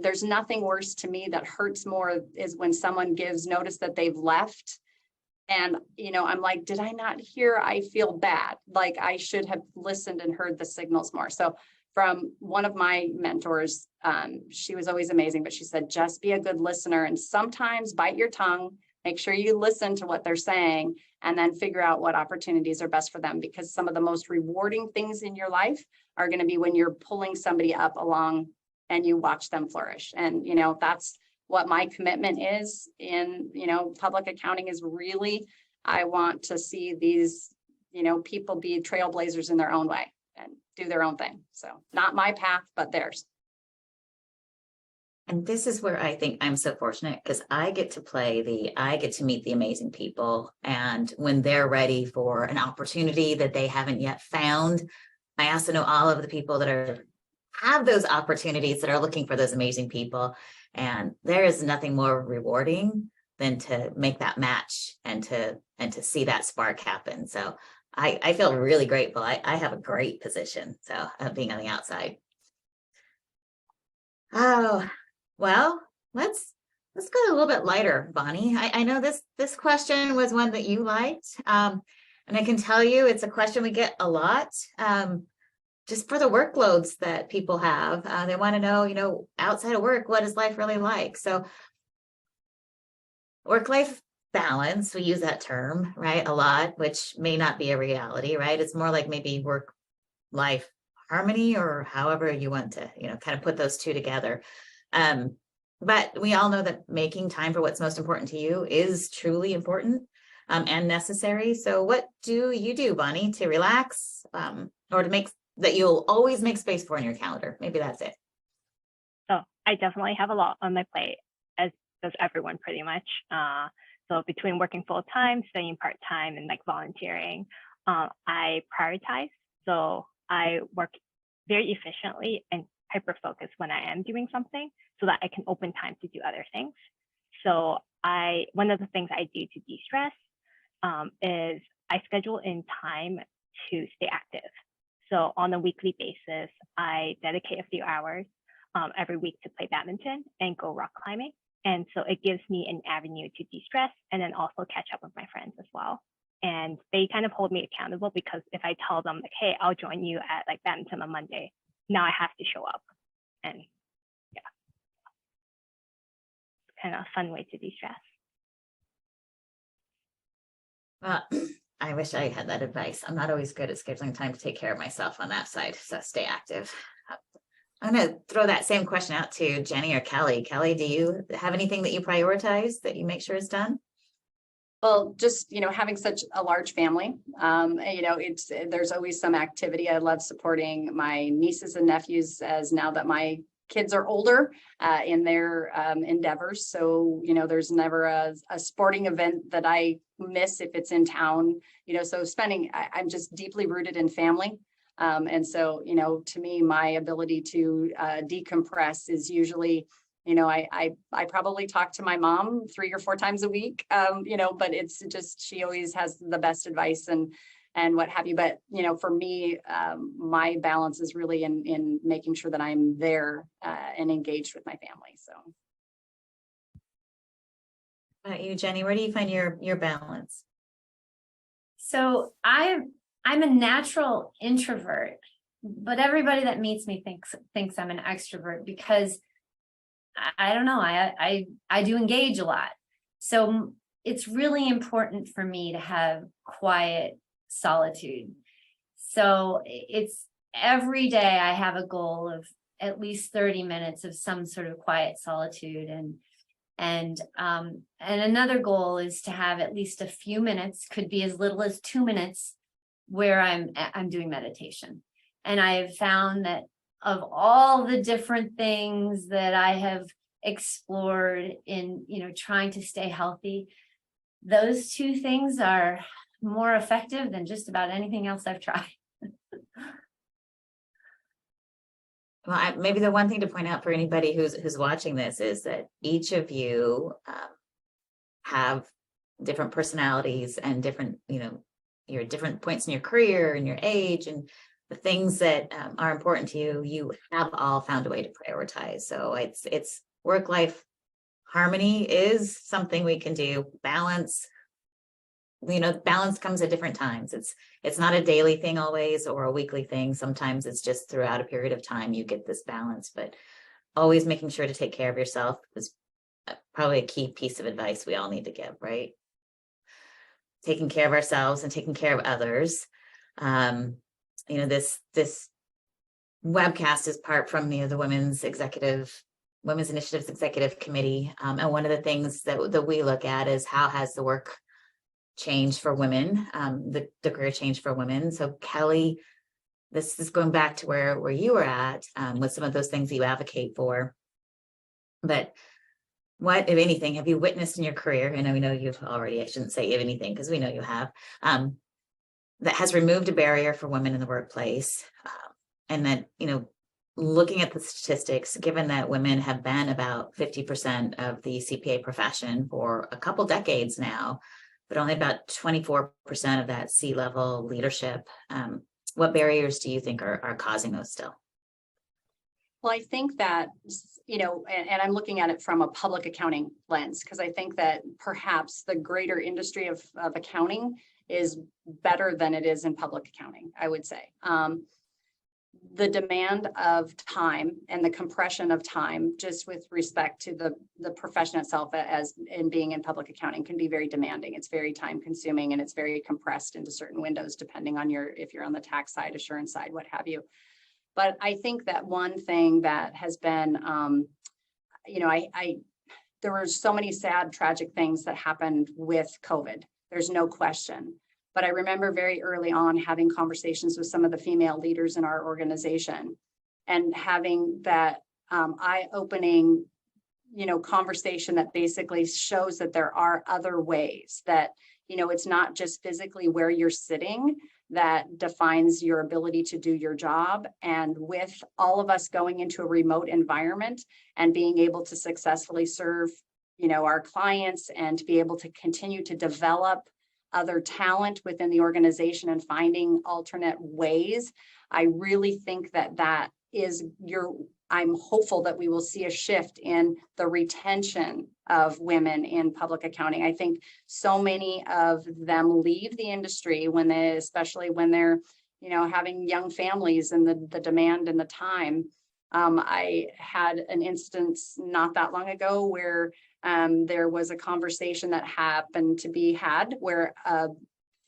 There's nothing worse to me that hurts more is when someone gives notice that they've left. And, I'm like, did I not hear? I feel bad. Like I should have listened and heard the signals more. So from one of my mentors, she was always amazing, but she said, just be a good listener and sometimes bite your tongue, make sure you listen to what they're saying, and then figure out what opportunities are best for them. Because some of the most rewarding things in your life are going to be when you're pulling somebody up along and you watch them flourish. And, that's what my commitment is in, public accounting is really, I want to see these, people be trailblazers in their own way and do their own thing. So not my path, but theirs. And this is where I think I'm so fortunate because I get to meet the amazing people. And when they're ready for an opportunity that they haven't yet found, I also know all of the people that have those opportunities that are looking for those amazing people. And there is nothing more rewarding than to make that match and to see that spark happen. So I feel really grateful. I have a great position. So being on the outside. Oh, well, let's go a little bit lighter, Bonnie. I know this question was one that you liked. And I can tell you it's a question we get a lot. Just for the workloads that people have, they want to know, outside of work, what is life really like? So work-life balance, we use that term, right, a lot, which may not be a reality, right? It's more like maybe work-life harmony or however you want to, kind of put those two together. But we all know that making time for what's most important to you is truly important and necessary. So what do you do, Bonnie, to relax or to make that you'll always make space for in your calendar? Maybe that's it. So I definitely have a lot on my plate, as does everyone pretty much. So between working full time, studying part time, and like volunteering, I prioritize. So I work very efficiently and hyper focused when I am doing something so that I can open time to do other things. So one of the things I do to de-stress is I schedule in time to stay active. So on a weekly basis, I dedicate a few hours every week to play badminton and go rock climbing. And so it gives me an avenue to de-stress and then also catch up with my friends as well. And they kind of hold me accountable because if I tell them like, hey, I'll join you at like badminton on Monday, now I have to show up. And yeah, it's kind of a fun way to de-stress. Well, I wish I had that advice. I'm not always good at scheduling time to take care of myself on that side. So stay active. I'm going to throw that same question out to Jenny or Kelly. Kelly, do you have anything that you prioritize that you make sure is done? Well, just, having such a large family, there's always some activity. I love supporting my nieces and nephews as now that my kids are older in their endeavors. So, there's never a sporting event that I miss if it's in town, so I'm just deeply rooted in family. And so, to me, my ability to decompress is usually, I probably talk to my mom 3 or 4 times a week, but it's just, she always has the best advice and what have you. But, for me, my balance is really in making sure that I'm there and engaged with my family. So. How about you, Jenny? Where do you find your balance? So I'm a natural introvert, but everybody that meets me thinks I'm an extrovert because I don't know, I do engage a lot. So it's really important for me to have quiet solitude. So it's every day I have a goal of at least 30 minutes of some sort of quiet solitude. And another goal is to have at least a few minutes, could be as little as 2 minutes, where I'm doing meditation. And I have found that of all the different things that I have explored in, trying to stay healthy, those 2 things are more effective than just about anything else I've tried. Well, maybe the one thing to point out for anybody who's watching this is that each of you have different personalities and different, your different points in your career and your age, and the things that are important to you, you have all found a way to prioritize. So it's work-life harmony is something we can do. Balance, balance comes at different times. It's not a daily thing always or a weekly thing. Sometimes it's just throughout a period of time you get this balance, but always making sure to take care of yourself is probably a key piece of advice we all need to give, right? Taking care of ourselves and taking care of others. This webcast is part from the Women's Initiatives Executive Committee. And one of the things that we look at is how has the work changed for women, the career change for women. So Kelly, this is going back to where you were at with some of those things you advocate for. But what, if anything, have you witnessed in your career? And we know you've already, I shouldn't say if anything, because we know you have, that has removed a barrier for women in the workplace. And that, looking at the statistics, given that women have been about 50% of the CPA profession for a couple decades now, but only about 24% of that C-level leadership, what barriers do you think are causing those still? Well, I think that, and I'm looking at it from a public accounting lens, because I think that perhaps the greater industry of accounting is better than it is in public accounting, I would say. The demand of time and the compression of time, just with respect to the profession itself as in being in public accounting, can be very demanding. It's very time consuming and it's very compressed into certain windows, depending on if you're on the tax side, assurance side, what have you. But I think that one thing that has been, there were so many sad, tragic things that happened with COVID. There's no question. But I remember very early on having conversations with some of the female leaders in our organization and having that eye-opening, conversation that basically shows that there are other ways, that, it's not just physically where you're sitting that defines your ability to do your job. And with all of us going into a remote environment and being able to successfully serve, our clients and to be able to continue to develop other talent within the organization and finding alternate ways, I really think that is I'm hopeful that we will see a shift in the retention of women in public accounting. I think so many of them leave the industry especially when they're, having young families and the demand and the time. I had an instance not that long ago where there was a conversation that happened to be had where a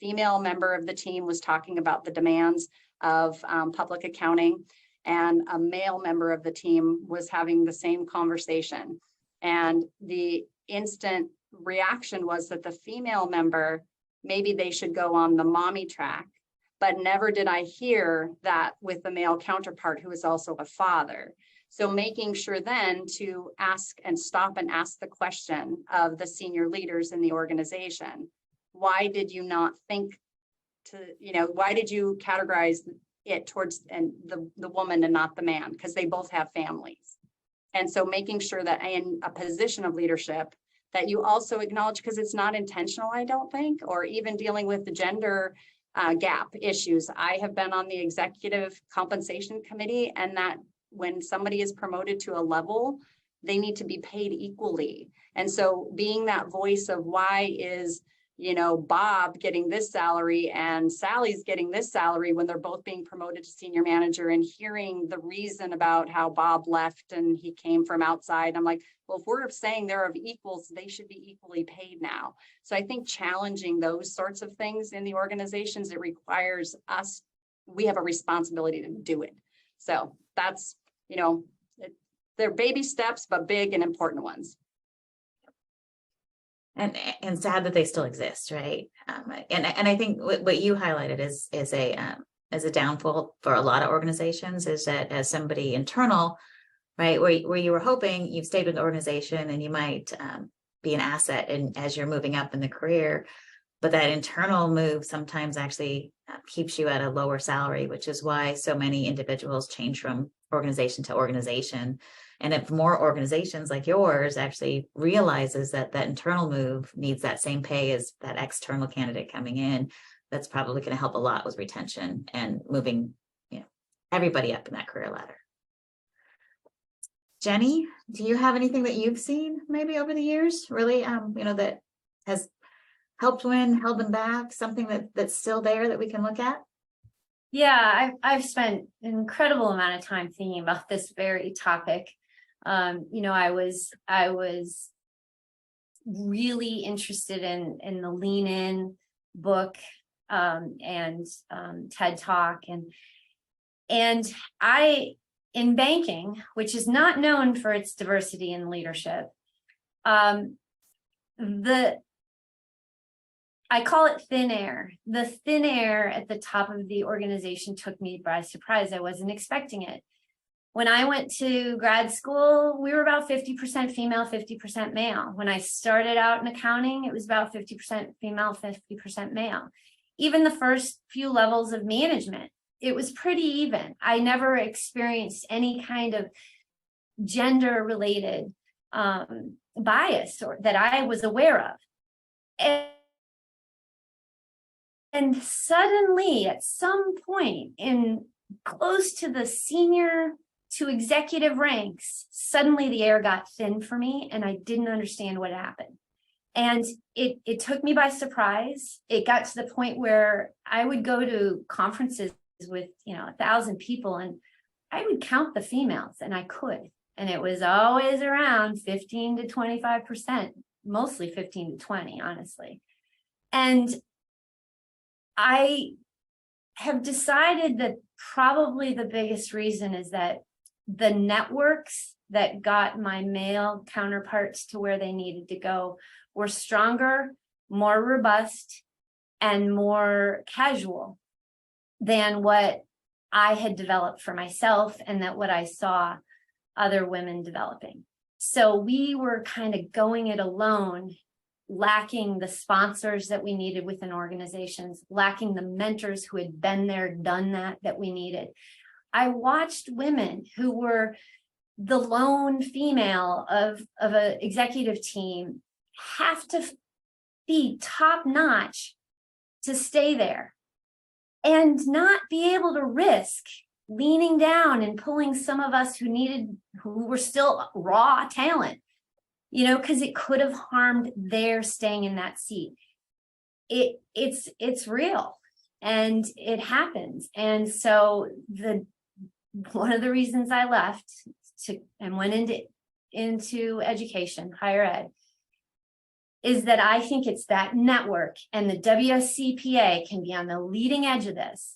female member of the team was talking about the demands of public accounting, and a male member of the team was having the same conversation. And the instant reaction was that the female member, maybe they should go on the mommy track, but never did I hear that with the male counterpart who is also a father. So making sure then to ask and stop and ask the question of the senior leaders in the organization, why did you not think why did you categorize it towards the woman and not the man? Because they both have families. And so making sure that in a position of leadership that you also acknowledge, because it's not intentional, I don't think, or even dealing with the gender gap issues. I have been on the executive compensation committee, and that when somebody is promoted to a level, they need to be paid equally. And so being that voice of why is, Bob getting this salary and Sally's getting this salary when they're both being promoted to senior manager, and hearing the reason about how Bob left and he came from outside. I'm like, well, if we're saying they're of equals, they should be equally paid now. So I think challenging those sorts of things in the organizations, it requires us, we have a responsibility to do it. So that's, they're baby steps, but big and important ones. And sad that they still exist, right? And I think what you highlighted is a downfall for a lot of organizations, is that as somebody internal, right, where you were hoping you've stayed with the organization and you might be an asset as you're moving up in the career, but that internal move sometimes actually keeps you at a lower salary, which is why so many individuals change from organization to organization. And if more organizations like yours actually realizes that internal move needs that same pay as that external candidate coming in, that's probably going to help a lot with retention and moving, everybody up in that career ladder. Jenny, do you have anything that you've seen maybe over the years, really, that has helped women, held them back, something that's still there that we can look at? Yeah, I've spent an incredible amount of time thinking about this very topic. I was really interested in the Lean In book and TED Talk, and I, in banking, which is not known for its diversity in leadership, I call it thin air. The thin air at the top of the organization took me by surprise. I wasn't expecting it. When I went to grad school, we were about 50% female, 50% male. When I started out in accounting, it was about 50% female, 50% male. Even the first few levels of management, it was pretty even. I never experienced any kind of gender-related bias or that I was aware of. And suddenly, at some point in close to the senior to executive ranks, suddenly the air got thin for me and I didn't understand what happened. And it took me by surprise. It got to the point where I would go to conferences with 1,000 people and I would count the females, and I could. And it was always around 15 to 25%, mostly 15 to 20, honestly. And I have decided that probably the biggest reason is that the networks that got my male counterparts to where they needed to go were stronger, more robust, and more casual than what I had developed for myself and that what I saw other women developing. So we were kind of going it alone, lacking the sponsors that we needed within organizations, lacking the mentors who had been there, done that we needed. I watched women who were the lone female of an executive team have to be top notch to stay there and not be able to risk leaning down and pulling some of us who were still raw talent, because it could have harmed their staying in that seat. It's real and it happens. And so one of the reasons I left and went into education, higher ed, is that I think it's that network, and the WSCPA can be on the leading edge of this,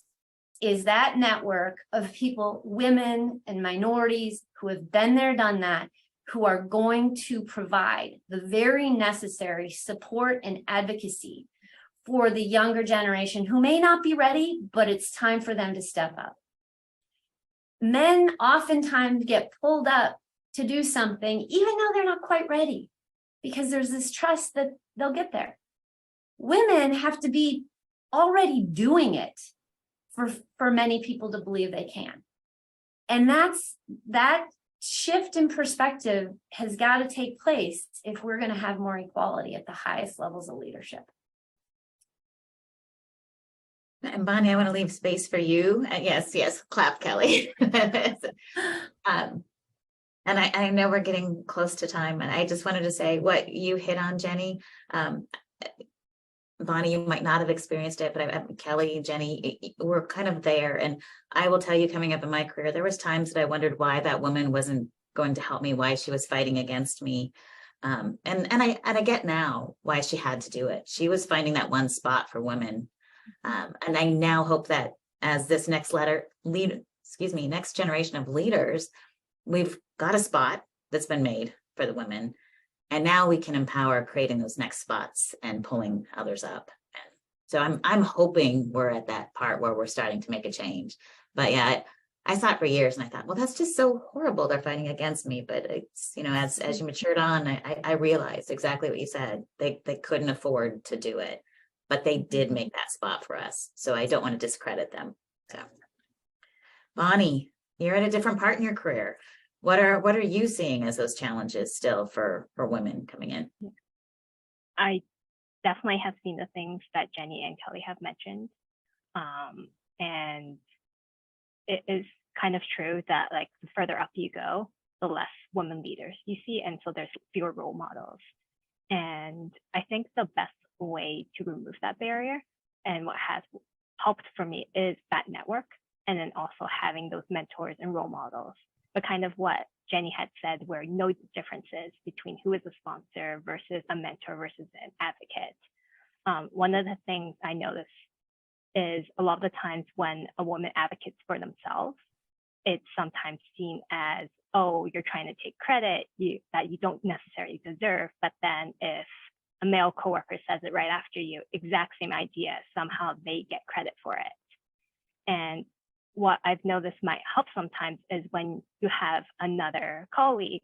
is that network of people, women and minorities who have been there, done that, who are going to provide the very necessary support and advocacy for the younger generation who may not be ready, but it's time for them to step up. Men oftentimes get pulled up to do something, even though they're not quite ready, because there's this trust that they'll get there. Women have to be already doing it for many people to believe they can. And that shift in perspective has got to take place if we're going to have more equality at the highest levels of leadership. And Bonnie, I want to leave space for you. Yes, clap, Kelly. And I know we're getting close to time, and I just wanted to say what you hit on, Jenny. Bonnie, you might not have experienced it, but Kelly, Jenny, we're kind of there. And I will tell you, coming up in my career, there was times that I wondered why that woman wasn't going to help me, why she was fighting against me. And I get now why she had to do it. She was finding that one spot for women. And I now hope that as this next generation of leaders, we've got a spot that's been made for the women. And now we can empower creating those next spots and pulling others up. And so I'm hoping we're at that part where we're starting to make a change. But yeah, I saw it for years and I thought, well, that's just so horrible. They're fighting against me. But it's, as you matured on, I realized exactly what you said. They couldn't afford to do it, but they did make that spot for us. So I don't want to discredit them. So Bonnie, you're at a different part in your career. What are you seeing as those challenges still for women coming in? I definitely have seen the things that Jenny and Kelly have mentioned. And it is kind of true that like the further up you go, the less women leaders you see. And so there's fewer role models. And I think the best way to remove that barrier and what has helped for me is that network. And then also having those mentors and role models, but kind of what Jenny had said, where no differences between who is a sponsor versus a mentor versus an advocate. One of the things I notice is a lot of the times when a woman advocates for themselves, it's sometimes seen as, oh, you're trying to take credit that you don't necessarily deserve. But then if a male coworker says it right after you, exact same idea, somehow they get credit for it. And what I've noticed might help sometimes is when you have another colleague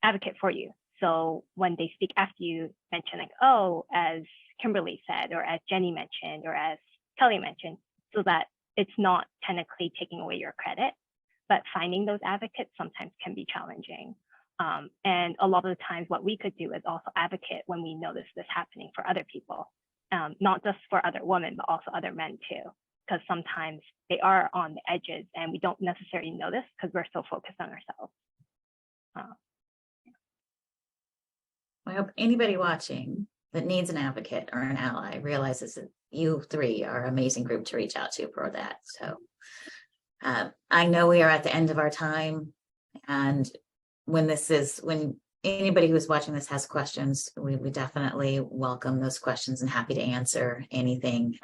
advocate for you. So when they speak after you, mention like, oh, as Kimberly said, or as Jenny mentioned, or as Kelly mentioned, so that it's not technically taking away your credit, but finding those advocates sometimes can be challenging. And a lot of the times what we could do is also advocate when we notice this happening for other people, not just for other women, but also other men too, because sometimes they are on the edges and we don't necessarily notice because we're so focused on ourselves. I hope anybody watching that needs an advocate or an ally realizes that you three are an amazing group to reach out to for that. So I know we are at the end of our time, and when anybody who's watching this has questions, we definitely welcome those questions and happy to answer anything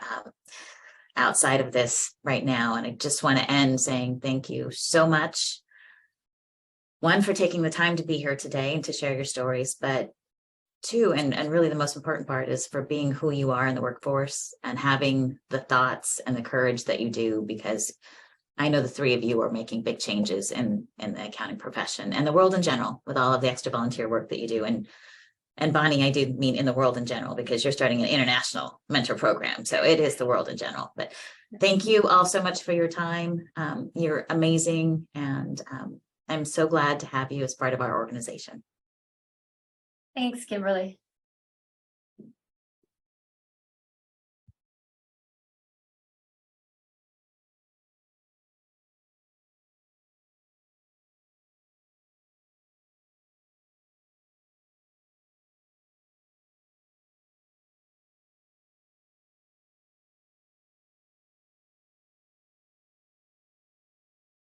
outside of this right now. And I just want to end saying thank you so much. One, for taking the time to be here today and to share your stories, but two, and really the most important part is for being who you are in the workforce and having the thoughts and the courage that you do, because I know the three of you are making big changes in the accounting profession and the world in general with all of the extra volunteer work that you do. And Bonnie, I do mean in the world in general, because you're starting an international mentor program. So it is the world in general. But thank you all so much for your time. You're amazing. And I'm so glad to have you as part of our organization. Thanks, Kimberly.